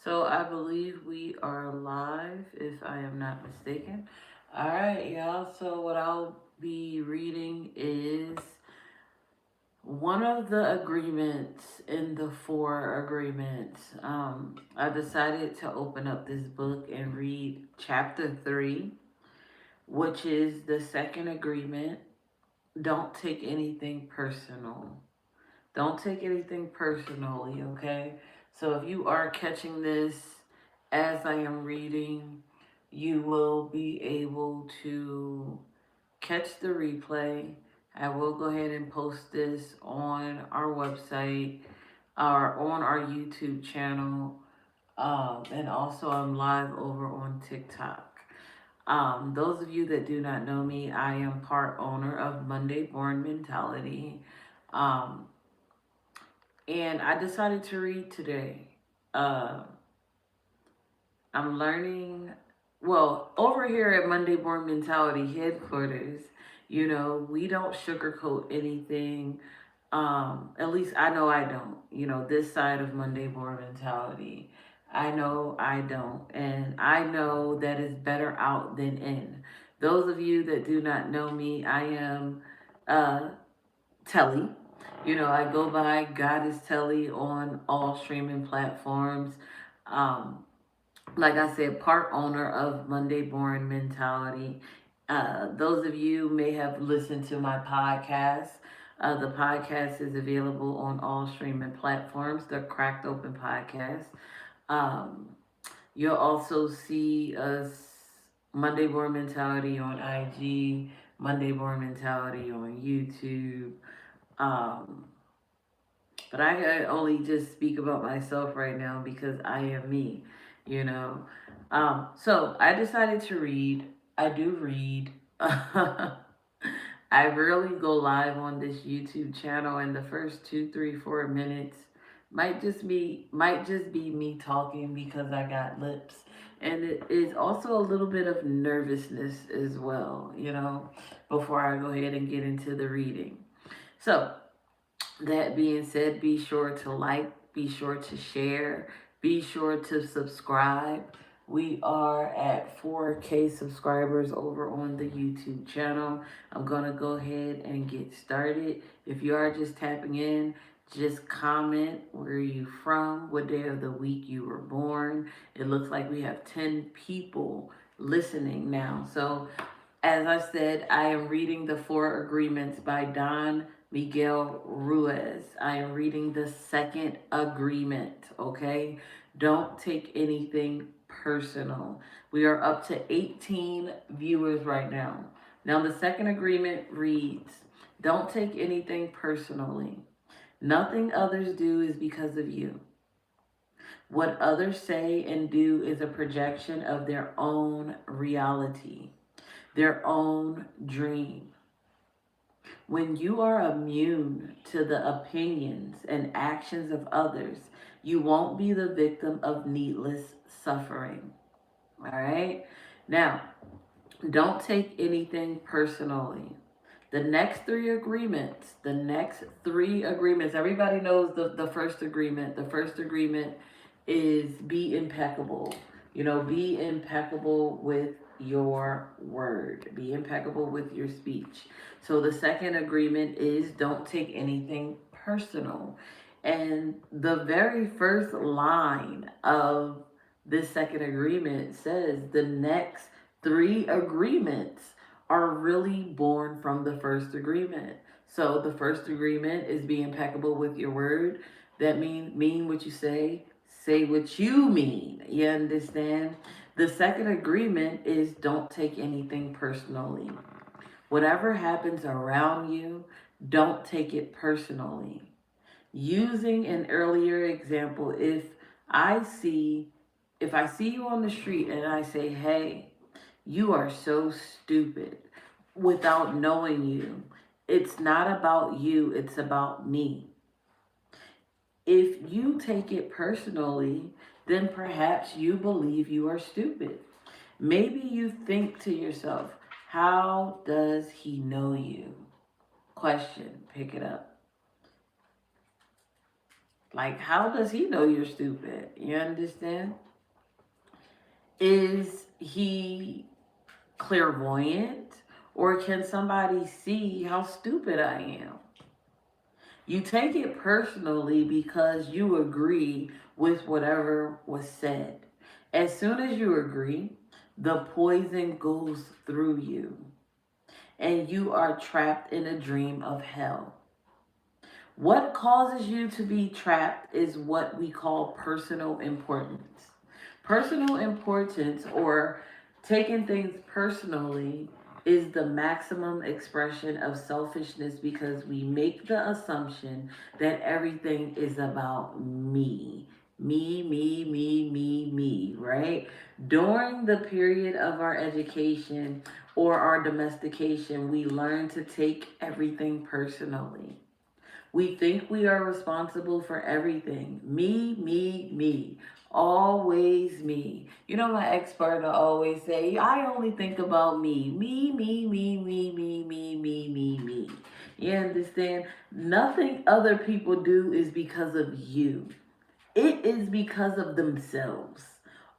So I believe we are live, if I am not mistaken. All right, y'all. So what I'll be reading is one of the agreements in the four agreements. I decided to open up this book and read chapter 3, which is the second agreement. Don't take anything personal. Don't take anything personally, okay? So if you are catching this as I am reading, you will be able to catch the replay. I will go ahead and post this on our website or on our YouTube channel. And also, I'm live over on TikTok. Those of you that do not know me, I am part owner of Monday Born Mentality. Um, and I decided to read today. Uh, I'm learning, well, over here at Monday Born Mentality headquarters, we don't sugarcoat anything. At least I know I don't. This side of Monday Born Mentality, I know I don't. And I know that is better out than in. Those of you that do not know me, I am uh, Telly. I go by God is Telly on all streaming platforms. Um, like I said, part owner of Monday Born Mentality. Those of you may have listened to my podcast. The podcast is available on all streaming platforms. The Cracked Open Podcast. Um, you'll also see us Monday Born Mentality on IG, Monday Born Mentality on YouTube. Um, but I can only just speak about myself right now because I am me, you know. So I decided to read. I do read. I rarely go live on this YouTube channel, and the first 2, 3, 4 minutes might just be me talking because I got lips, and it is also a little bit of nervousness as well, before I go ahead and get into the reading. So that being said, be sure to like, be sure to share, be sure to subscribe. We are at 4K subscribers over on the YouTube channel. I'm going to go ahead and get started. If you are just tapping in, just comment where you from, what day of the week you were born. It looks like we have 10 people listening now. So as I said, I am reading The Four Agreements by Don Miguel Ruiz. I am reading the second agreement, okay? Don't take anything personal. We are up to 18 viewers right now. Now, the second agreement reads, don't take anything personally. Nothing others do is because of you. What others say and do is a projection of their own reality, their own dream. When you are immune to the opinions and actions of others, you won't be the victim of needless suffering. All right? Now, don't take anything personally. The next three agreements, everybody knows the first agreement. The first agreement is be impeccable. Be impeccable with your word, be impeccable with your speech. So the second agreement is don't take anything personal. And the very first line of this second agreement says the next three agreements are really born from the first agreement. So the first agreement is be impeccable with your word. That mean what you say what you mean. You understand? The second agreement is don't take anything personally. Whatever happens around you, don't take it personally. Using an earlier example, I see if I see you on the street and I say, "Hey, you are so stupid," without knowing you, it's not about you, it's about me. If you take it personally, then perhaps you believe you are stupid. Maybe you think to yourself, how does he know you? Question, pick it up. Like, how does he know you're stupid? You understand? Is he clairvoyant? Or can somebody see how stupid I am? You take it personally because you agree with whatever was said. As soon as you agree, the poison goes through you and you are trapped in a dream of hell. What causes you to be trapped is what we call personal importance. Personal importance, or taking things personally, is the maximum expression of selfishness because we make the assumption that everything is about me. Me, right? During the period of our education or our domestication, we learn to take everything personally. We think we are responsible for everything. Me. Always me. You know, my ex-partner always say, I only think about me. Me. You understand? Nothing other people do is because of you. It is because of themselves.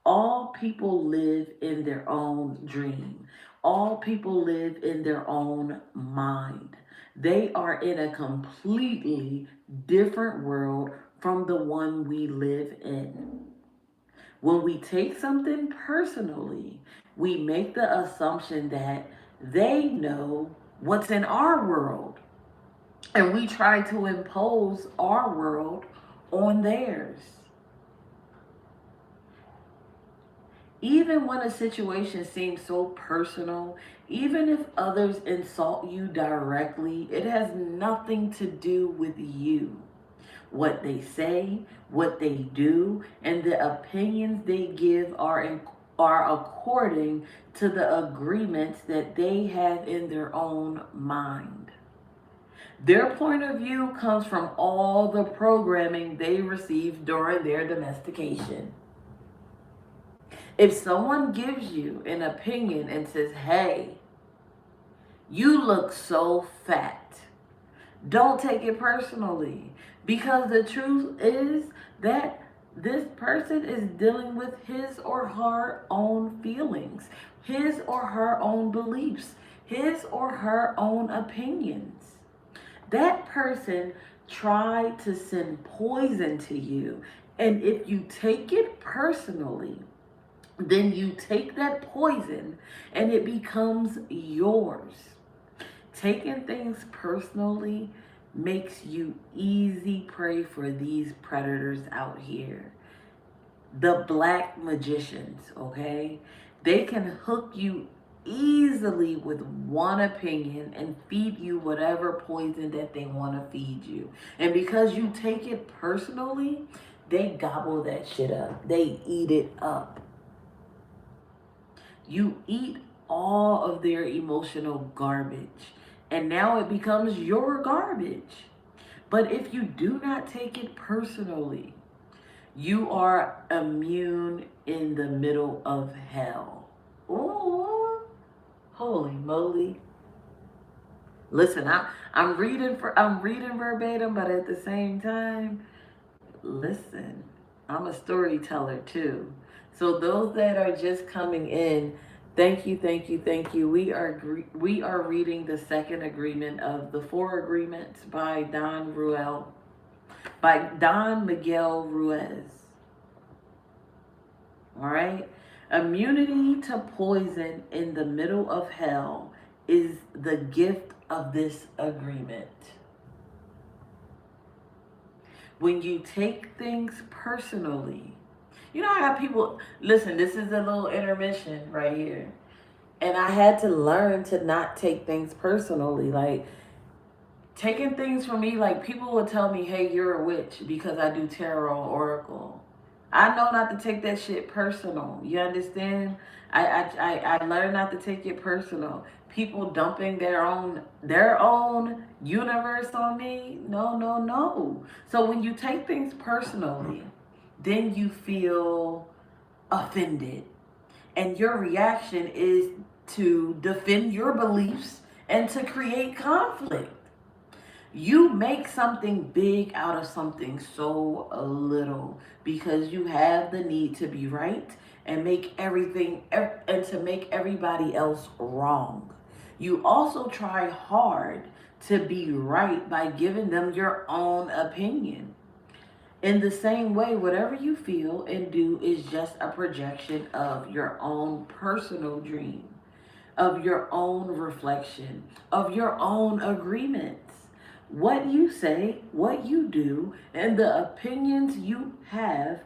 All people live in their own dream. All people live in their own mind. They are in a completely different world from the one we live in. When we take something personally, we make the assumption that they know what's in our world. And we try to impose our world on theirs. Even when a situation seems so personal, even if others insult you directly, it has nothing to do with you. What they say, what they do, and the opinions they give are according to the agreements that they have in their own mind. Their point of view comes from all the programming they received during their domestication. If someone gives you an opinion and says, hey, you look so fat, don't take it personally. Because the truth is that this person is dealing with his or her own feelings, his or her own beliefs, his or her own opinions. That person tried to send poison to you. And if you take it personally, then you take that poison and it becomes yours. Taking things personally makes you easy prey for these predators out here. The black magicians, okay? They can hook you easily with one opinion and feed you whatever poison that they want to feed you. And because you take it personally, they gobble that shit up. They eat it up. You eat all of their emotional garbage, and now it becomes your garbage. But if you do not take it personally, you are immune in the middle of hell. Ooh, holy moly. Listen, I'm reading verbatim, but at the same time, listen, I'm a storyteller too. So those that are just coming in, thank you. We are reading the second agreement of the four agreements by Don Miguel Ruiz. All right? Immunity to poison in the middle of hell is the gift of this agreement. When you take things personally, you know, I got people, listen, this is a little intermission right here. And I had to learn to not take things personally. Like, taking things from me, like, people would tell me, hey, you're a witch because I do tarot oracle. I know not to take that shit personal. You understand? I learned not to take it personal. People dumping their own universe on me. No. So when you take things personally, then you feel offended. And your reaction is to defend your beliefs and to create conflict. You make something big out of something so little because you have the need to be right and make everything and to make everybody else wrong. You also try hard to be right by giving them your own opinion. In the same way, whatever you feel and do is just a projection of your own personal dream, of your own reflection, of your own agreements. What you say, what you do, and the opinions you have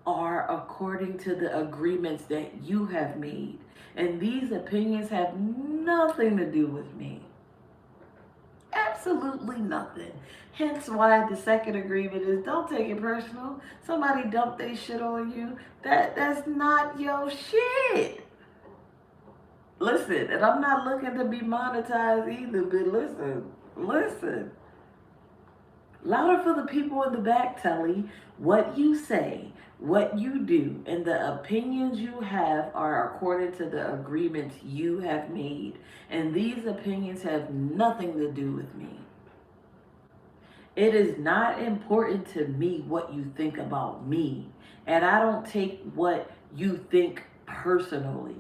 are according to the agreements that you have made. And these opinions have nothing to do with me. Absolutely nothing. Hence why the second agreement is don't take it personal. Somebody dumped their shit on you. That's not your shit. Listen, and I'm not looking to be monetized either, but listen. Louder for the people in the back, Telly. What you say, what you do, and the opinions you have are according to the agreements you have made. And these opinions have nothing to do with me. It is not important to me what you think about me. And I don't take what you think personally.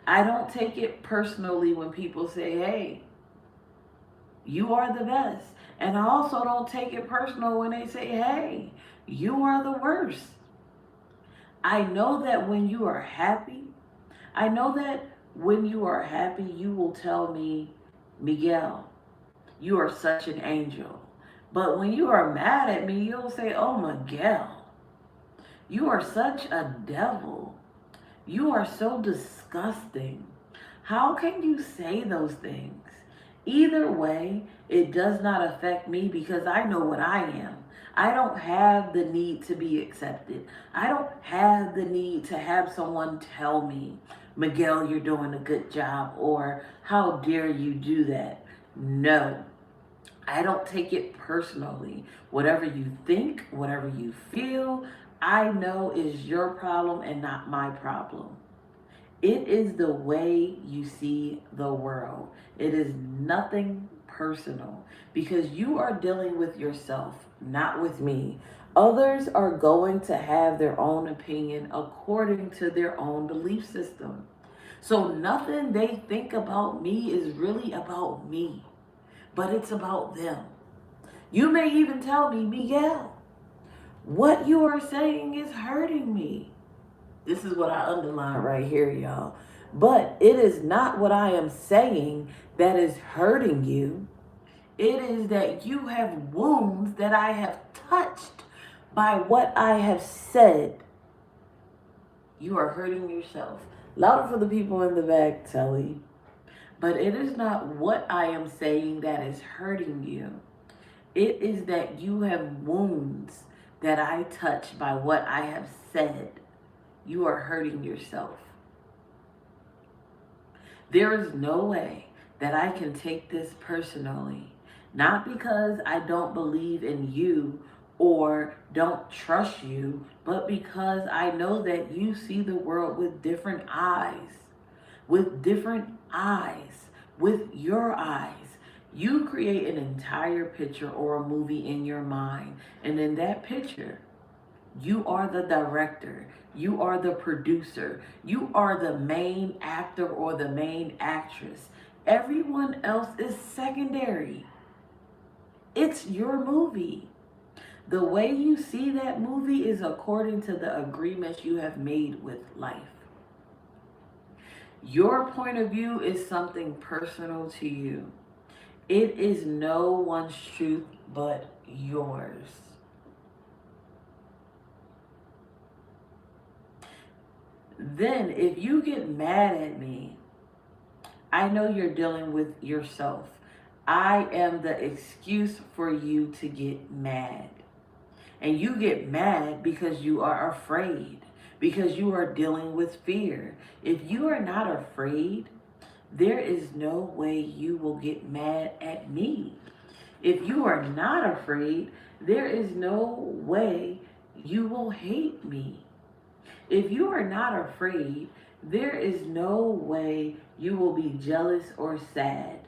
I don't take it personally when people say, hey, you are the best. And I also don't take it personal when they say, hey, you are the worst. I know that when you are happy, you will tell me, Miguel, you are such an angel. But when you are mad at me, you'll say, oh, Miguel, you are such a devil. You are so disgusting. How can you say those things? Either way, it does not affect me because I know what I am. I don't have the need to be accepted. I don't have the need to have someone tell me, Miguel, you're doing a good job, or how dare you do that? No, I don't take it personally. Whatever you think, whatever you feel, I know is your problem and not my problem. It is the way you see the world. It is nothing personal because you are dealing with yourself, not with me. Others are going to have their own opinion according to their own belief system. So nothing they think about me is really about me, but it's about them. You may even tell me, Miguel, what you are saying is hurting me. This is what I underline right here, y'all. But it is not what I am saying that is hurting you. It is that you have wounds that I have touched by what I have said. You are hurting yourself. Louder for the people in the back, Telly. But it is not what I am saying that is hurting you. It is that you have wounds that I touch by what I have said. You are hurting yourself. There is no way that I can take this personally. Not because I don't believe in you or don't trust you, but because I know that you see the world with different eyes. With different eyes. With your eyes. You create an entire picture or a movie in your mind. And in that picture, you are the director. You are the producer. You are the main actor or the main actress. Everyone else is secondary. It's your movie. The way you see that movie is according to the agreements you have made with life. Your point of view is something personal to you. It is no one's truth but yours. Then, if you get mad at me, I know you're dealing with yourself. I am the excuse for you to get mad. And you get mad because you are afraid, because you are dealing with fear. If you are not afraid, there is no way you will get mad at me. If you are not afraid, there is no way you will hate me. If you are not afraid, there is no way you will be jealous or sad.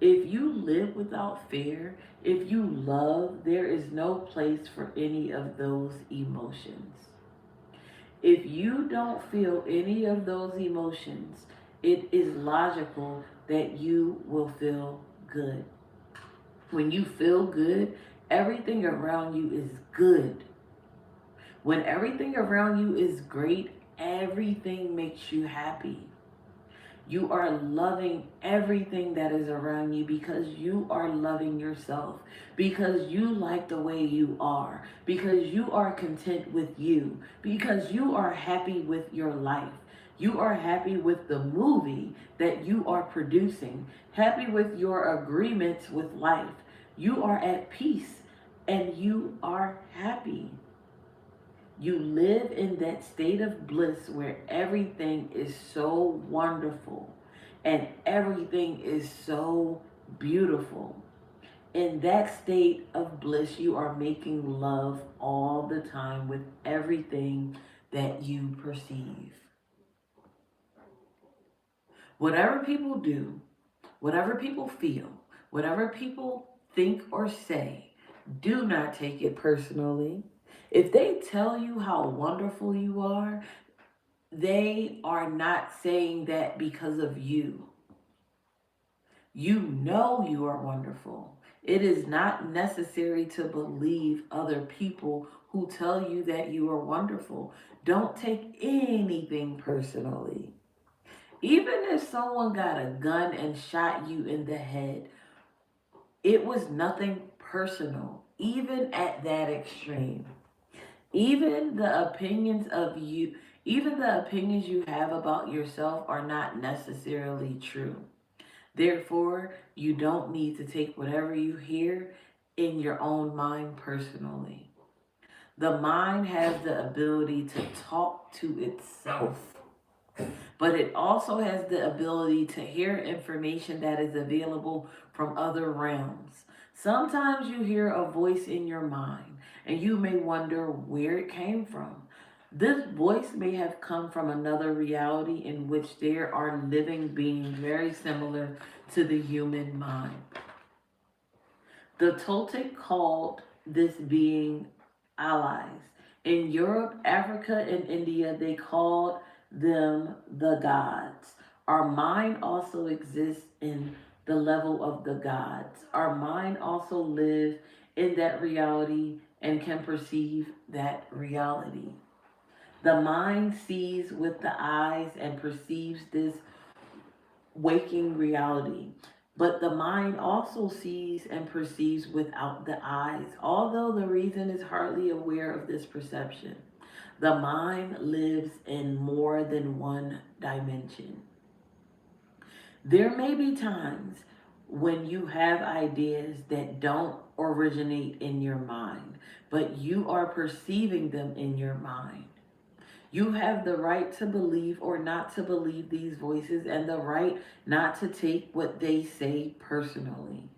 If you live without fear, if you love, there is no place for any of those emotions. If you don't feel any of those emotions, it is logical that you will feel good. When you feel good, everything around you is good. When everything around you is great, everything makes you happy. You are loving everything that is around you because you are loving yourself, because you like the way you are, because you are content with you, because you are happy with your life. You are happy with the movie that you are producing, happy with your agreements with life. You are at peace and you are happy. You live in that state of bliss where everything is so wonderful and everything is so beautiful. In that state of bliss, you are making love all the time with everything that you perceive. Whatever people do, whatever people feel, whatever people think or say, do not take it personally. If they tell you how wonderful you are, they are not saying that because of you. You know you are wonderful. It is not necessary to believe other people who tell you that you are wonderful. Don't take anything personally. Even if someone got a gun and shot you in the head, it was nothing personal, even at that extreme. Even the opinions of you, even the opinions you have about yourself are not necessarily true. Therefore, you don't need to take whatever you hear in your own mind personally. The mind has the ability to talk to itself, but it also has the ability to hear information that is available from other realms. Sometimes you hear a voice in your mind and you may wonder where it came from. This voice may have come from another reality in which there are living beings very similar to the human mind. The Toltec called this being allies. In Europe, Africa, and India, they called them the gods. Our mind also exists in the level of the gods. Our mind also lives in that reality and can perceive that reality. The mind sees with the eyes and perceives this waking reality. But the mind also sees and perceives without the eyes, although the reason is hardly aware of this perception. The mind lives in more than one dimension. There may be times when you have ideas that don't originate in your mind, but you are perceiving them in your mind. You have the right to believe or not to believe these voices and the right not to take what they say personally.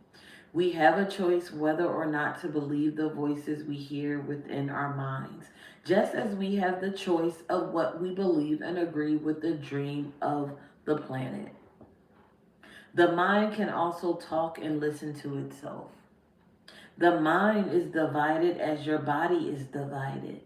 We have a choice whether or not to believe the voices we hear within our minds, just as we have the choice of what we believe and agree with the dream of the planet. The mind can also talk and listen to itself. The mind is divided as your body is divided.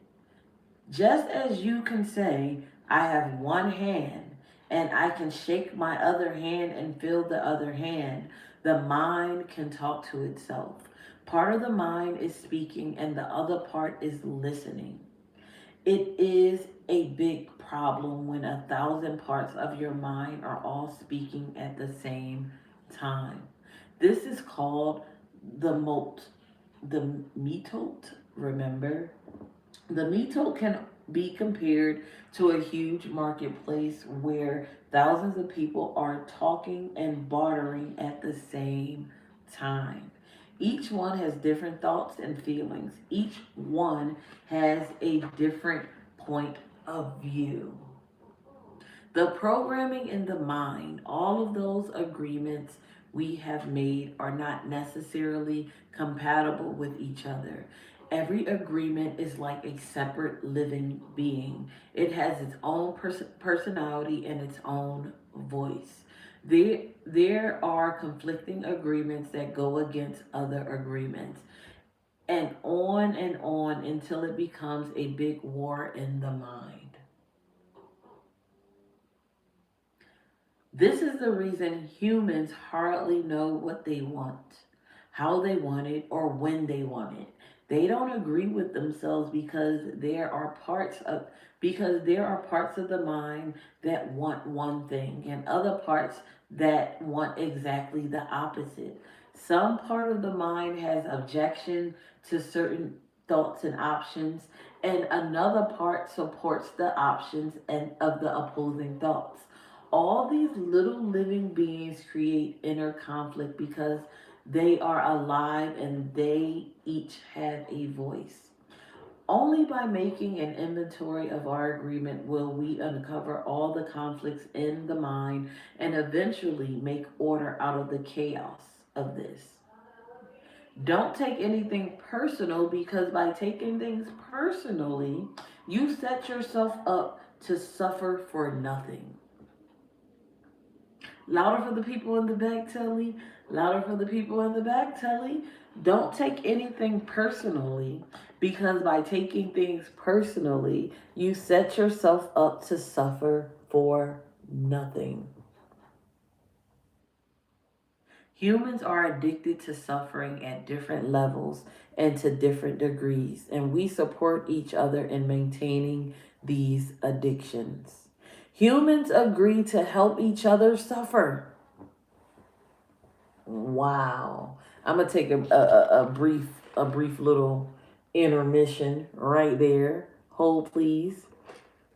Just as you can say, I have one hand and I can shake my other hand and feel the other hand, the mind can talk to itself. Part of the mind is speaking and the other part is listening. It is a big problem when 1,000 parts of your mind are all speaking at the same time. This is called the moat, the metote, remember? The mito can be compared to a huge marketplace where thousands of people are talking and bartering at the same time. Each one has different thoughts and feelings. Each one has a different point of view. The programming in the mind, all of those agreements we have made are not necessarily compatible with each other. Every agreement is like a separate living being. It has its own personality and its own voice. There are conflicting agreements that go against other agreements, and on until it becomes a big war in the mind. This is the reason humans hardly know what they want, how they want it, or when they want it. They don't agree with themselves because there are parts of the mind that want one thing and other parts that want exactly the opposite. Some part of the mind has objection to certain thoughts and options, and another part supports the options and of the opposing thoughts. All these little living beings create inner conflict because they are alive and they each have a voice. Only by making an inventory of our agreement will we uncover all the conflicts in the mind and eventually make order out of the chaos of this. Don't take anything personal, because by taking things personally, you set yourself up to suffer for nothing. Louder for the people in the back, Telly. Louder for the people in the back, Telly. Don't take anything personally, because by taking things personally, you set yourself up to suffer for nothing. Humans are addicted to suffering at different levels and to different degrees, and we support each other in maintaining these addictions. Humans agree to help each other suffer. Wow. I'm gonna take a brief little intermission right there. Hold please.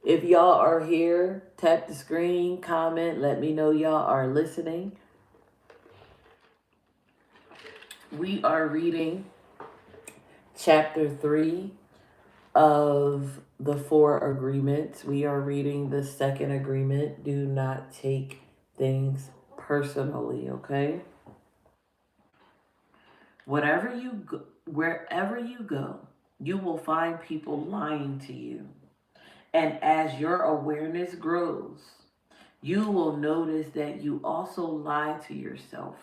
If y'all are here, tap the screen, comment, let me know y'all are listening. We are reading chapter 3 of the 4 agreements. We are reading the second agreement. Do not take things personally, okay? Wherever you go, you will find people lying to you. And as your awareness grows, you will notice that you also lie to yourself.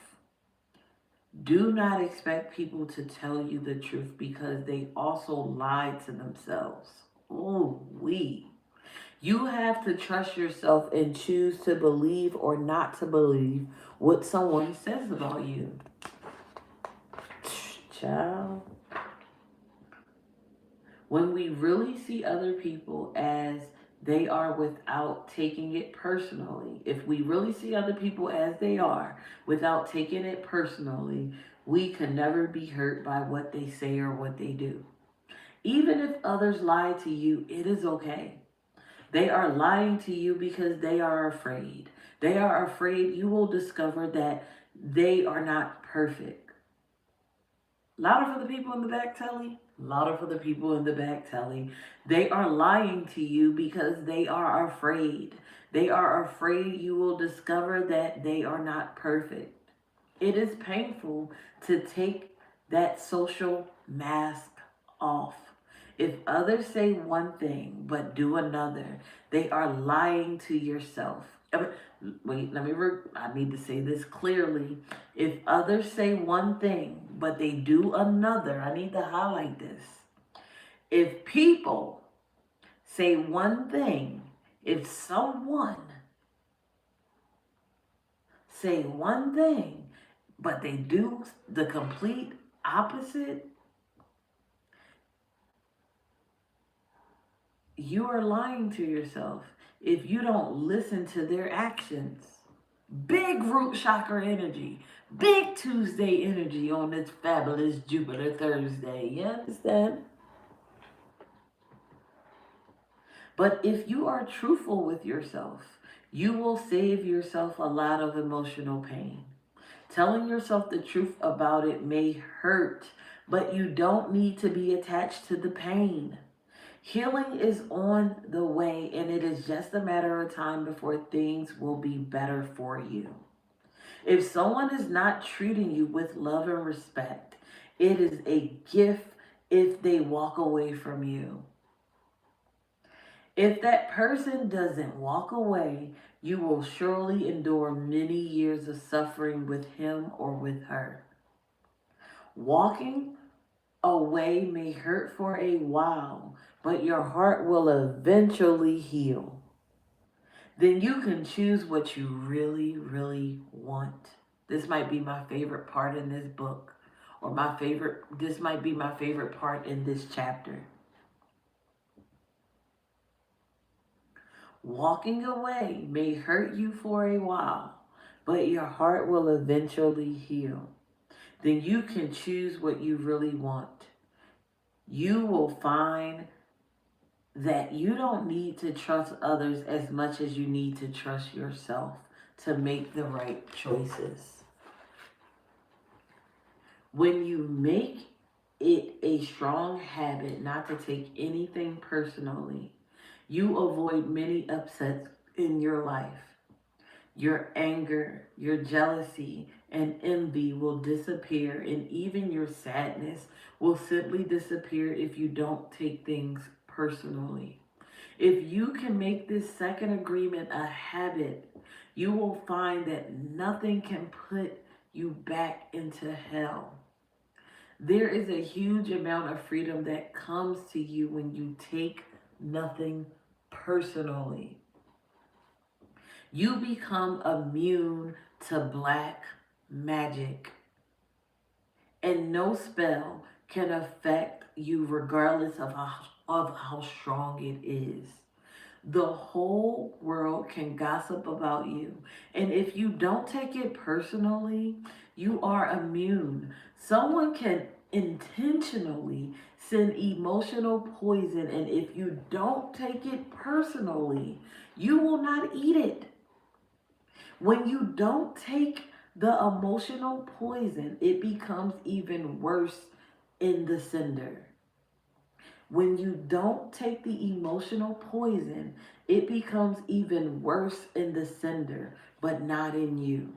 Do not expect people to tell you the truth, because they also lie to themselves. Oh, we. You have to trust yourself and choose to believe or not to believe what someone says about you. Child. When we really see other people as they are without taking it personally, if we really see other people as they are without taking it personally, we can never be hurt by what they say or what they do. Even if others lie to you, it is okay. They are lying to you because they are afraid. They are afraid you will discover that they are not perfect. Louder for the people in the back, Telly. Louder for the people in the back, Telly. They are lying to you because they are afraid. They are afraid you will discover that they are not perfect. It is painful to take that social mask off. If others say one thing but do another, they are lying to yourself. Wait, I need to say this clearly. If others say one thing but they do another, I need to highlight this. If people say one thing, if someone say one thing but they do the complete opposite, you are lying to yourself if you don't listen to their actions. Big root chakra energy. Big Tuesday energy on this fabulous Jupiter Thursday. You understand? But if you are truthful with yourself, you will save yourself a lot of emotional pain. Telling yourself the truth about it may hurt, but you don't need to be attached to the pain. Healing is on the way, and it is just a matter of time before things will be better for you. If someone is not treating you with love and respect, it is a gift if they walk away from you. If that person doesn't walk away, you will surely endure many years of suffering with him or with her. Walking away may hurt for a while, but your heart will eventually heal. Then you can choose what you really, really want. This might be my favorite part in this book, or this might be my favorite part in this chapter. Walking away may hurt you for a while, but your heart will eventually heal. Then you can choose what you really want. You will find that you don't need to trust others as much as you need to trust yourself to make the right choices. When you make it a strong habit not to take anything personally, you avoid many upsets in your life. Your anger, your jealousy, and envy will disappear, and even your sadness will simply disappear if you don't take things personally. If you can make this second agreement a habit, you will find that nothing can put you back into hell. There is a huge amount of freedom that comes to you when you take nothing personally. You become immune to black magic, and no spell can affect you regardless of how strong it is. The whole world can gossip about you, and if you don't take it personally, you are immune. Someone can intentionally send emotional poison, and if you don't take it personally, you will not eat it. When you don't take the emotional poison, it becomes even worse in the sender. When you don't take the emotional poison, it becomes even worse in the sender, but not in you.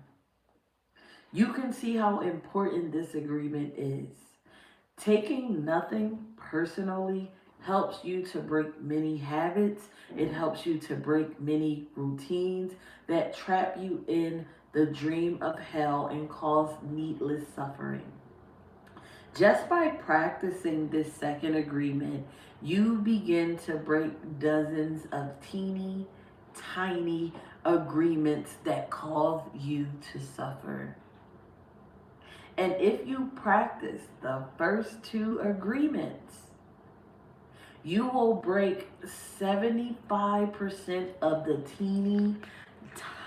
You can see how important this agreement is. Taking nothing personally helps you to break many habits. It helps you to break many routines that trap you in the dream of hell and cause needless suffering. Just by practicing this second agreement, you begin to break dozens of teeny, tiny agreements that cause you to suffer. And if you practice the first two agreements, you will break 75% of the teeny,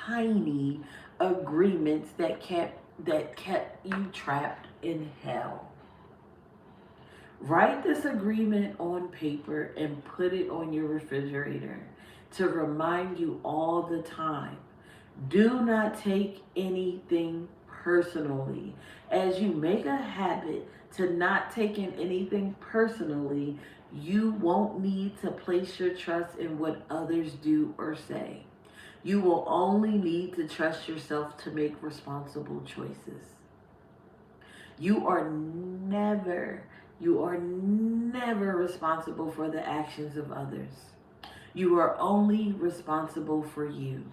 tiny agreements that kept you trapped in hell. Write this agreement on paper and put it on your refrigerator to remind you all the time. Do not take anything personally. As you make a habit to not taking anything personally, you won't need to place your trust in what others do or say. You will only need to trust yourself to make responsible choices. You are never, you are never responsible for the actions of others. You are only responsible for you.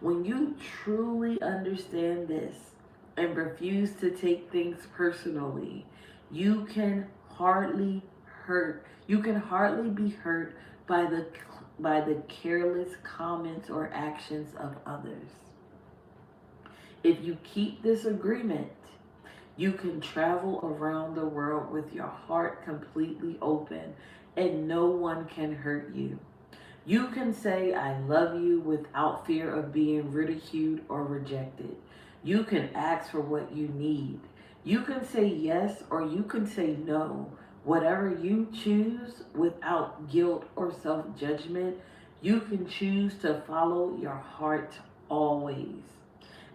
When you truly understand this and refuse to take things personally, you can hardly be hurt by the careless comments or actions of others. If you keep this agreement, you can travel around the world with your heart completely open and no one can hurt you. You can say, I love you without fear of being ridiculed or rejected. You can ask for what you need. You can say yes or you can say no. Whatever you choose without guilt or self-judgment, you can choose to follow your heart always.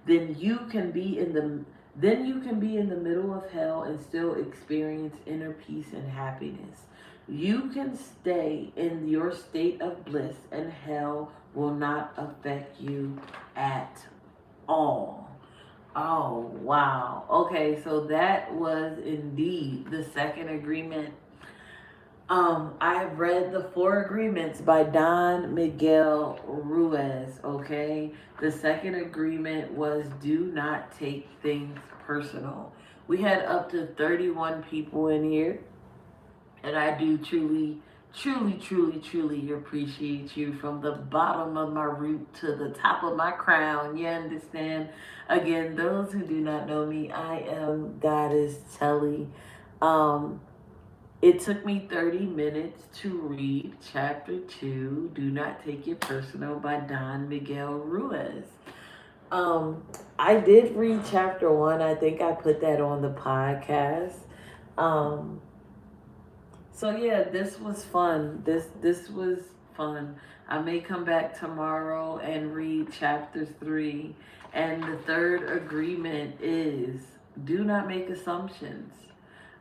Then you can be in the middle of hell and still experience inner peace and happiness. You can stay in your state of bliss and hell will not affect you at all. Oh, wow. Okay, so that was indeed the second agreement. I have read The Four Agreements by Don Miguel Ruiz, okay? The second agreement was do not take things personal. We had up to 31 people in here, and I do truly, truly, truly, truly appreciate you from the bottom of my root to the top of my crown. You understand? Again, those who do not know me, I am Goddess Telly. Um, it took me 30 minutes to read chapter 2, Do Not Take It Personal by Don Miguel Ruiz. Um, I did read chapter 1. I think I put that on the podcast. Um, so yeah, this was fun. This was fun. I may come back tomorrow and read chapter 3. And the third agreement is do not make assumptions.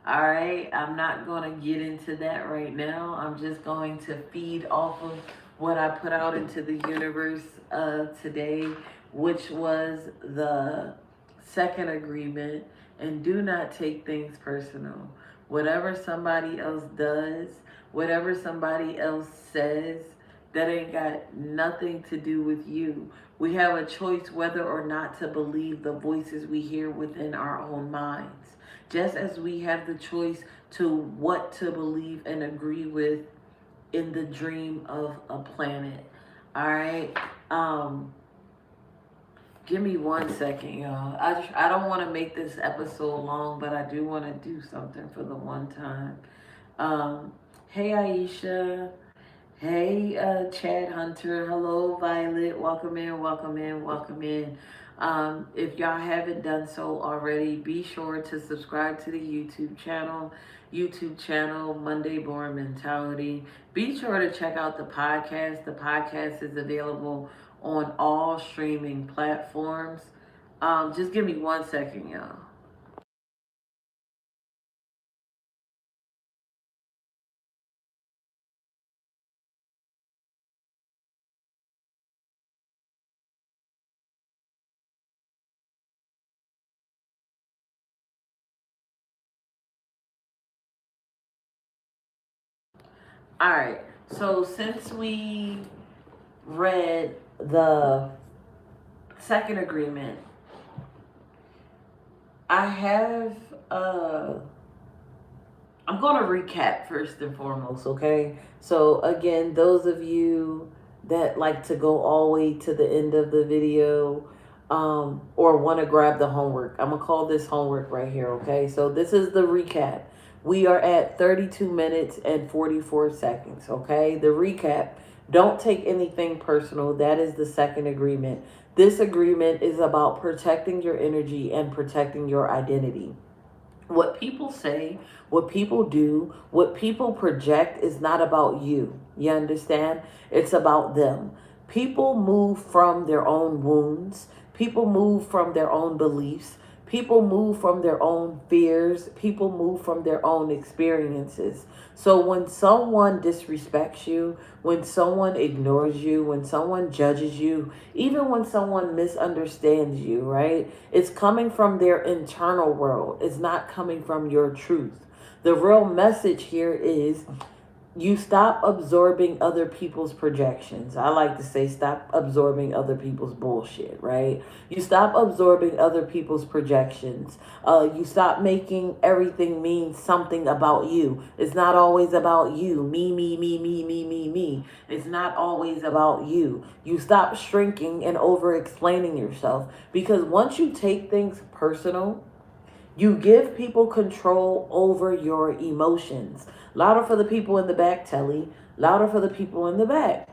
All right, I'm not going to get into that right now. I'm just going to feed off of what I put out into the universe today, which was the second agreement. And do not take things personal. Whatever somebody else does, whatever somebody else says, that ain't got nothing to do with you. We have a choice whether or not to believe the voices we hear within our own minds. Just as we have the choice to what to believe and agree with in the dream of a planet. All right. Give me 1 second, y'all. I don't want to make this episode long, but I do want to do something for the one time. Hey Aisha. Hey Chad Hunter. Hello Violet. Welcome in, welcome in, welcome in. If y'all haven't done so already, be sure to subscribe to the YouTube channel. Monday Born Mentality. Be sure to check out the podcast. The podcast is available on all streaming platforms. Just give me 1 second, y'all. All right. So since we read the second agreement, I have I'm going to recap first and foremost, okay? So again, those of you that like to go all the way to the end of the video or want to grab the homework, I'm going to call this homework right here, okay? So this is the recap. We are at 32 minutes and 44 seconds, okay? The recap, don't take anything personal. That is the second agreement. This agreement is about protecting your energy and protecting your identity. What people say, what people do, what people project is not about you. You understand? It's about them. People move from their own wounds. People move from their own beliefs. People move from their own fears. People move from their own experiences. So when someone disrespects you, when someone ignores you, when someone judges you, even when someone misunderstands you, right? It's coming from their internal world. It's not coming from your truth. The real message here is you stop absorbing other people's projections. I like to say stop absorbing other people's bullshit, right? You stop absorbing other people's projections. You stop making everything mean something about you. It's not always about you. Me, me, me, me, me, me, me. It's not always about you. You stop shrinking and over explaining yourself, because once you take things personal, you give people control over your emotions. Louder for the people in the back, Telly. Louder for the people in the back.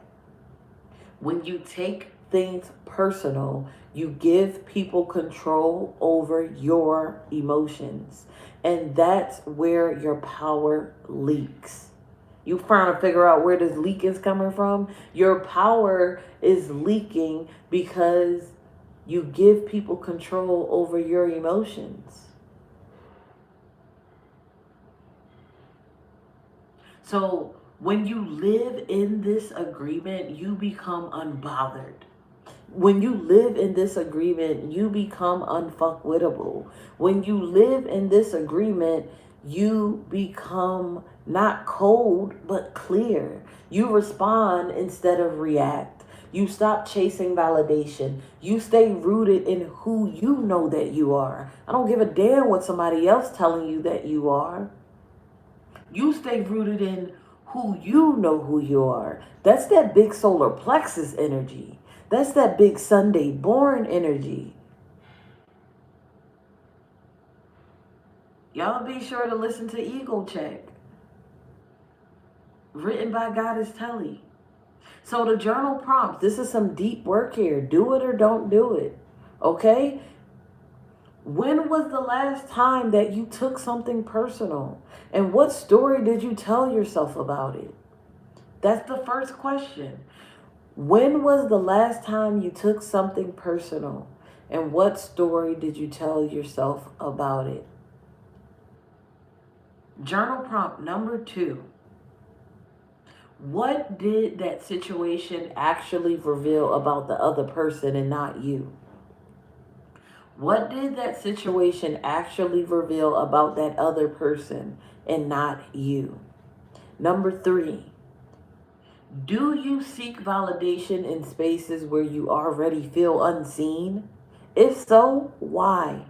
When you take things personal, you give people control over your emotions. And that's where your power leaks. You trying to figure out where this leak is coming from? Your power is leaking because you give people control over your emotions. So when you live in this agreement, you become unbothered. When you live in this agreement, you become unfuckwittable. When you live in this agreement, You become not cold, but clear. You respond instead of react. You stop chasing validation. You stay rooted in who you know that you are. I don't give a damn what somebody else telling you that you are. You stay rooted in who you know who you are. That's that big solar plexus energy. That's that big Sunday born energy. Y'all be sure to listen to Ego Check, written by Goddess Telly. So the journal prompts, this is some deep work here. Do it or don't do it. Okay? When was the last time that you took something personal? And what story did you tell yourself about it? That's the first question. When was the last time you took something personal? And what story did you tell yourself about it? Journal prompt number 2. What did that situation actually reveal about the other person and not you? What did that situation actually reveal about that other person and not you? Number 3, do you seek validation in spaces where you already feel unseen? If so, why?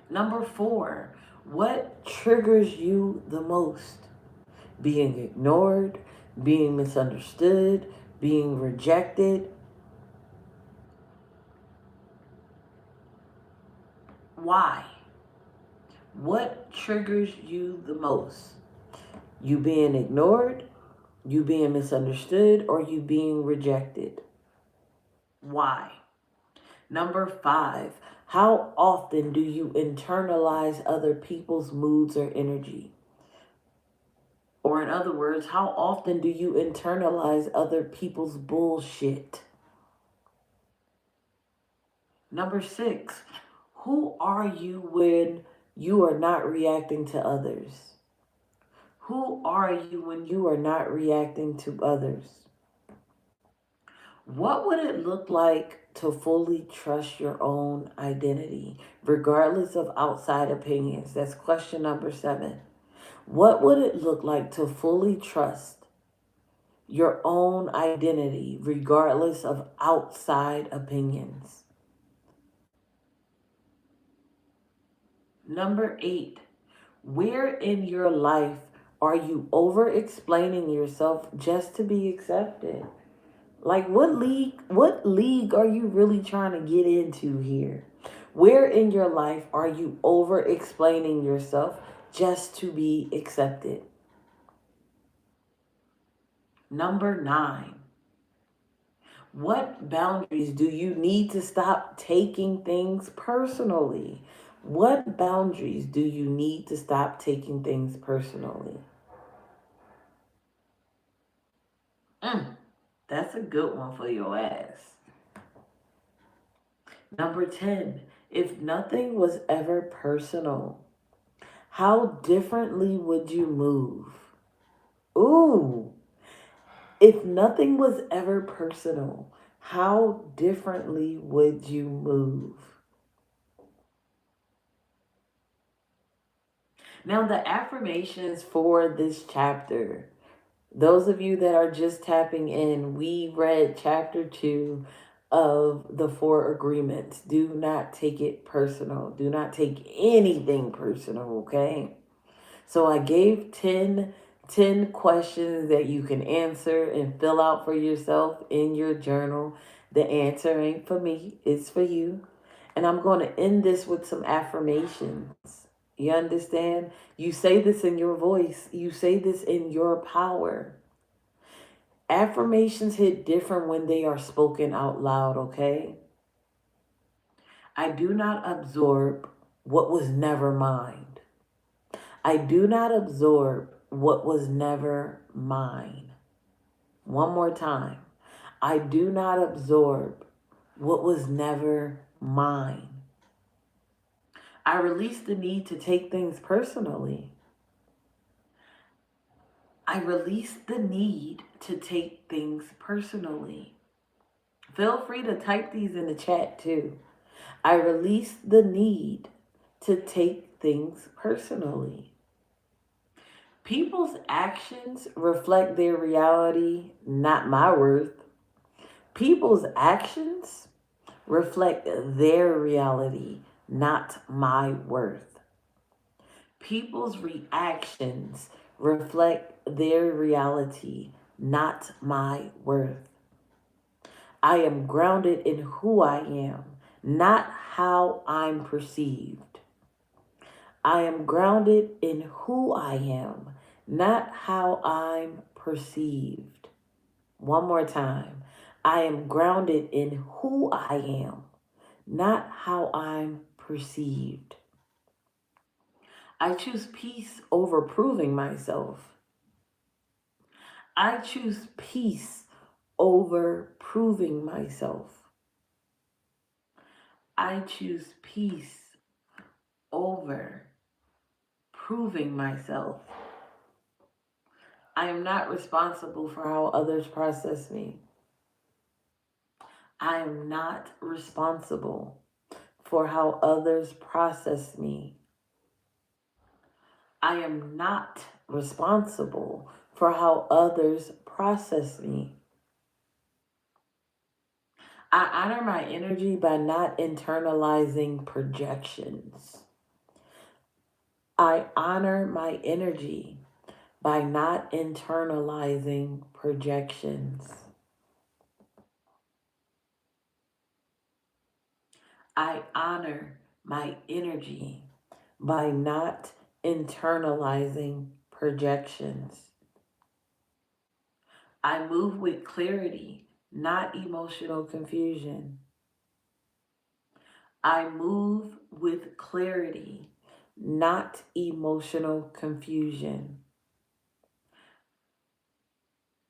Number 4, what triggers you the most? Being ignored, being misunderstood, being rejected. Why? What triggers you the most? You being ignored, you being misunderstood, or you being rejected? Why? Number 5, how often do you internalize other people's moods or energy? Or in other words, how often do you internalize other people's bullshit? Number 6, who are you when you are not reacting to others? Who are you when you are not reacting to others? What would it look like to fully trust your own identity, regardless of outside opinions? That's question number 7. What would it look like to fully trust your own identity, regardless of outside opinions? Number 8, where in your life are you over explaining yourself just to be accepted? Like what league are you really trying to get into here? Where in your life are you over explaining yourself just to be accepted? Number 9, what boundaries do you need to stop taking things personally? What boundaries do you need to stop taking things personally? That's a good one for your ass. Number 10, if nothing was ever personal, how differently would you move? Ooh, if nothing was ever personal, how differently would you move? Now, the affirmations for this chapter, those of you that are just tapping in, we read chapter 2 of the 4 agreements. Do not take it personal. Do not take anything personal, okay? So I gave 10 questions that you can answer and fill out for yourself in your journal. The answer ain't for me, it's for you. And I'm going to end this with some affirmations. You understand? You say this in your voice, you say this in your power. Affirmations hit different when they are spoken out loud, okay? I do not absorb what was never mine. I do not absorb what was never mine. One more time. I do not absorb what was never mine. I release the need to take things personally. I release the need to take things personally. Feel free to type these in the chat too. I release the need to take things personally. People's actions reflect their reality, not my worth. People's actions reflect their reality, not my worth. People's reactions reflect their reality, not my worth. I am grounded in who I am, not how I'm perceived. I am grounded in who I am, not how I'm perceived. One more time. I am grounded in who I am, not how I'm perceived. I choose peace over proving myself. I choose peace over proving myself. I choose peace over proving myself. I am not responsible for how others process me. I am not responsible for how others process me. I am not responsible for how others process me. I honor my energy by not internalizing projections. I honor my energy by not internalizing projections. I honor my energy by not internalizing projections. I move with clarity, not emotional confusion. I move with clarity, not emotional confusion.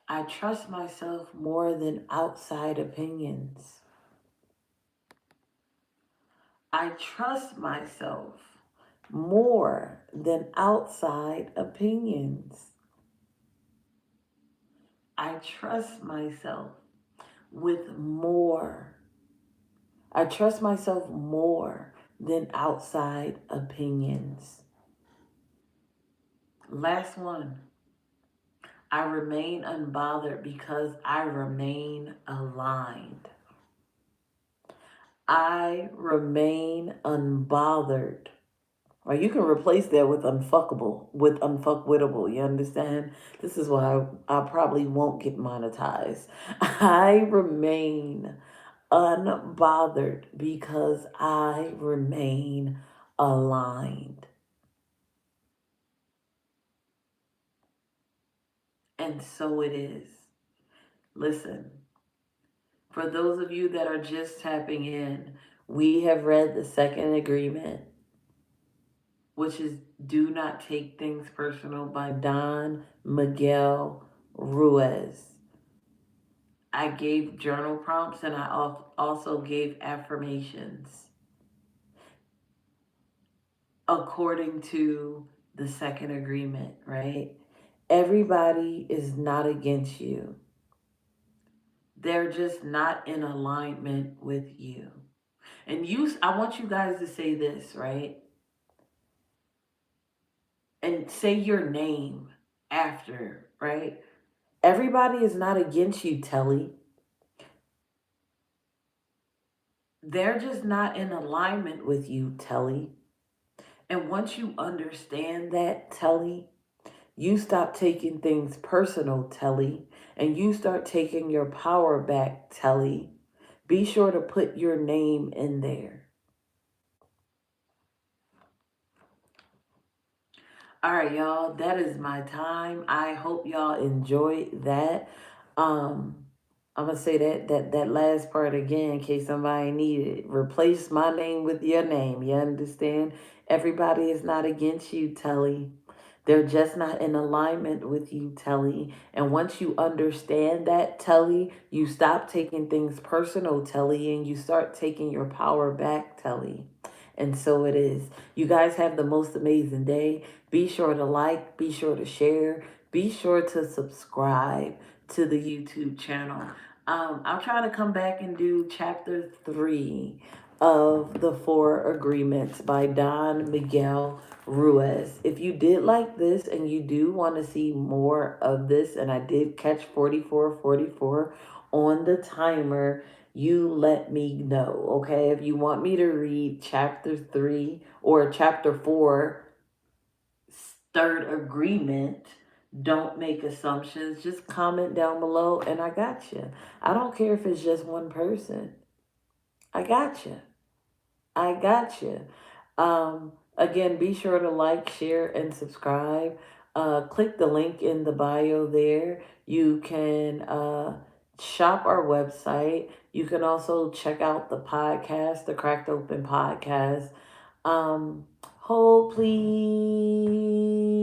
I trust myself more than outside opinions. I trust myself more than outside opinions. I trust myself with more. I trust myself more than outside opinions. Last one. I remain unbothered because I remain aligned. I remain unbothered. Or you can replace that with unfuckable, with unfuckwittable. You understand? This is why I probably won't get monetized. I remain unbothered because I remain aligned. And so it is. Listen, for those of you that are just tapping in, we have read the second agreement, which is Do Not Take Things Personal by Don Miguel Ruiz. I gave journal prompts and I also gave affirmations according to the second agreement, right? Everybody is not against you. They're just not in alignment with you. And I want you guys to say this, right? And say your name after, right? Everybody is not against you, Telly. They're just not in alignment with you, Telly. And once you understand that, Telly, you stop taking things personal, Telly, and you start taking your power back, Telly. Be sure to put your name in there. All right, y'all, that is my time. I hope y'all enjoyed that. Um, I'm gonna say that last part again in case somebody needed it. Replace my name with your name. You understand? Everybody is not against you, Telly. They're just not in alignment with you, Telly. And once you understand that, Telly, you stop taking things personal, Telly, and you start taking your power back, Telly. And so it is. You guys have the most amazing day. Be sure to like, be sure to share, be sure to subscribe to the YouTube channel. I'm trying to come back and do chapter 3 of the Four Agreements by Don Miguel Ruiz. If you did like this and you do want to see more of this, and I did catch 4444 on the timer, you let me know, okay? If you want me to read chapter 3 or chapter 4, third agreement, don't make assumptions. Just comment down below and I got you. I don't care if it's just one person. I got you. I got you. Again, be sure to like, share, and subscribe. Click the link in the bio there. You can shop our website. You can also check out the podcast, the Cracked Open Podcast. Hold please.